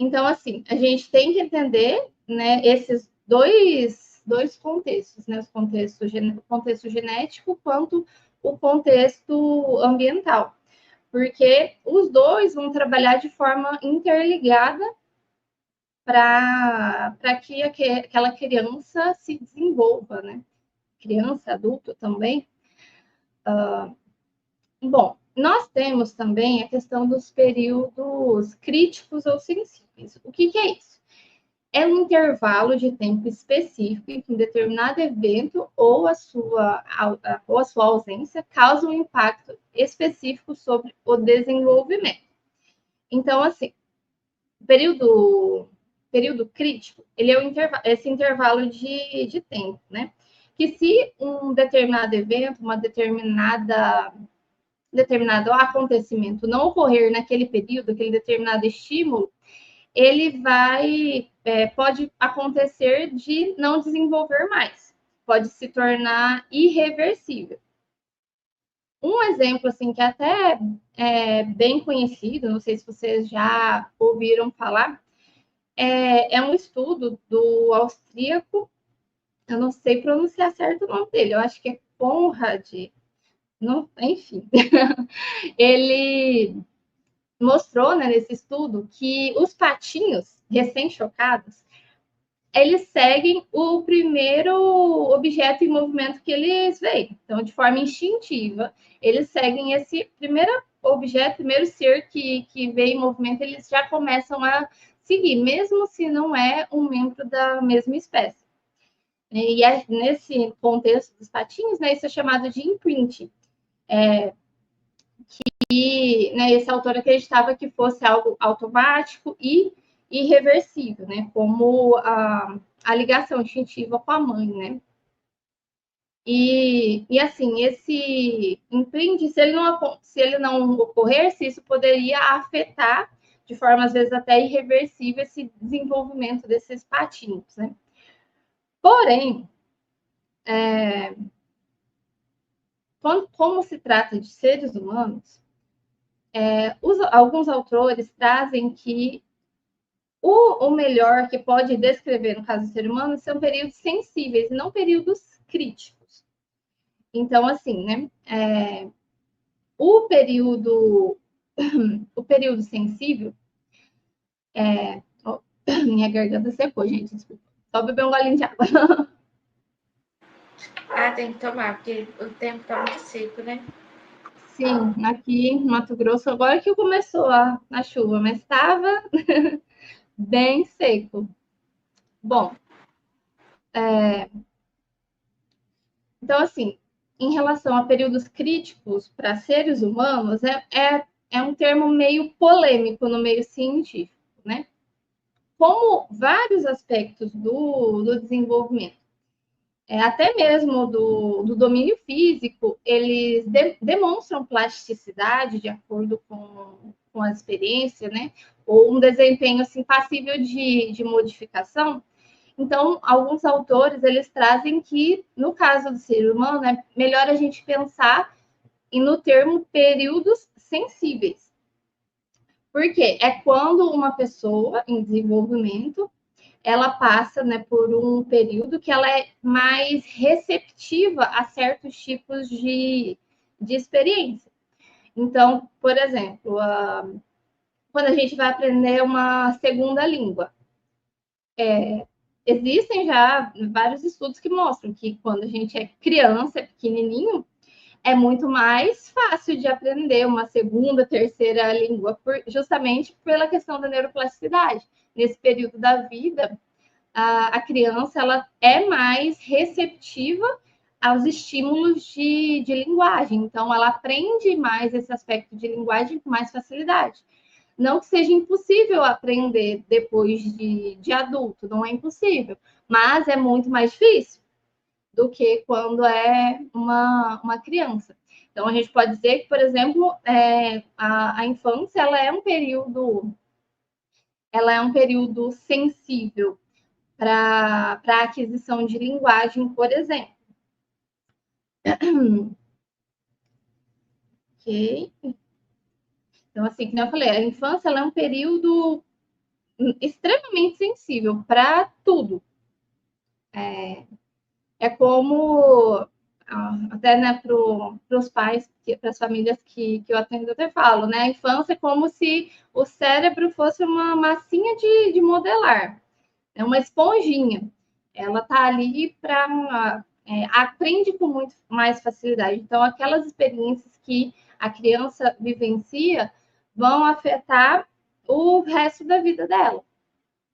Então, assim, a gente tem que entender, né, esses dois contextos, né, o contexto genético quanto o contexto ambiental, porque os dois vão trabalhar de forma interligada para que aquela criança se desenvolva, né? Criança, adulto também. Bom, nós temos também a questão dos períodos críticos ou sensíveis. O que é isso? É um intervalo de tempo específico em que um determinado evento ou a sua ausência causa um impacto específico sobre o desenvolvimento. Então, assim, período crítico, ele é esse intervalo de tempo, né? Que se um determinado evento, determinado acontecimento não ocorrer naquele período, aquele determinado estímulo, ele pode acontecer de não desenvolver mais, pode se tornar irreversível. Um exemplo, assim, que até é bem conhecido, não sei se vocês já ouviram falar, é um estudo do austríaco, eu não sei pronunciar certo o nome dele, eu acho que é Conrad, não, enfim. Ele mostrou, né, nesse estudo, que os patinhos recém-chocados, eles seguem o primeiro objeto em movimento que eles veem. Então, de forma instintiva, eles seguem esse primeiro objeto, primeiro ser que vê em movimento, eles já começam a seguir, mesmo se não é um membro da mesma espécie. E nesse contexto dos patinhos, né, isso é chamado de imprinting. E, né, esse autor acreditava que fosse algo automático e irreversível, né, como a ligação instintiva com a mãe, né? E assim, esse imprint, se ele não ocorresse, isso poderia afetar de forma, às vezes, até irreversível esse desenvolvimento desses patinhos, né? Porém, como se trata de seres humanos, alguns autores trazem que o melhor que pode descrever, no caso do ser humano, são períodos sensíveis, e não períodos críticos. Então, assim, né? O período, o período sensível, minha garganta secou, gente, desculpa. Só beber um golinho de água. Ah, tem que tomar, porque o tempo tá muito seco, né? Sim, aqui em Mato Grosso, agora que começou a chuva, mas estava bem seco. Bom, então, assim, em relação a períodos críticos para seres humanos, é um termo meio polêmico no meio científico, né? Como vários aspectos do desenvolvimento, até mesmo do domínio físico, eles demonstram plasticidade de acordo com a experiência, né? Ou um desempenho assim, passível de modificação. Então, alguns autores, eles trazem que, no caso do ser humano, é melhor a gente pensar no termo períodos sensíveis. Porque é quando uma pessoa em desenvolvimento, ela passa, né, por um período que ela é mais receptiva a certos tipos de experiência. Então, por exemplo, quando a gente vai aprender uma segunda língua, existem já vários estudos que mostram que quando a gente é criança, é pequenininho, é muito mais fácil de aprender uma segunda, terceira língua, justamente pela questão da neuroplasticidade. Nesse período da vida, a criança ela é mais receptiva aos estímulos de linguagem, então ela aprende mais esse aspecto de linguagem com mais facilidade. Não que seja impossível aprender depois de adulto, não é impossível, mas é muito mais difícil do que quando é uma criança. Então, a gente pode dizer que, por exemplo, a infância ela é um período sensível para a aquisição de linguagem, por exemplo. Ok. Então, assim, como eu falei, a infância ela é um período extremamente sensível para tudo. É como, até, né, para os pais, para as famílias que eu atendo, eu até falo, né? A infância é como se o cérebro fosse uma massinha de modelar, é uma esponjinha. Ela tá ali para aprende com muito mais facilidade. Então, aquelas experiências que a criança vivencia vão afetar o resto da vida dela.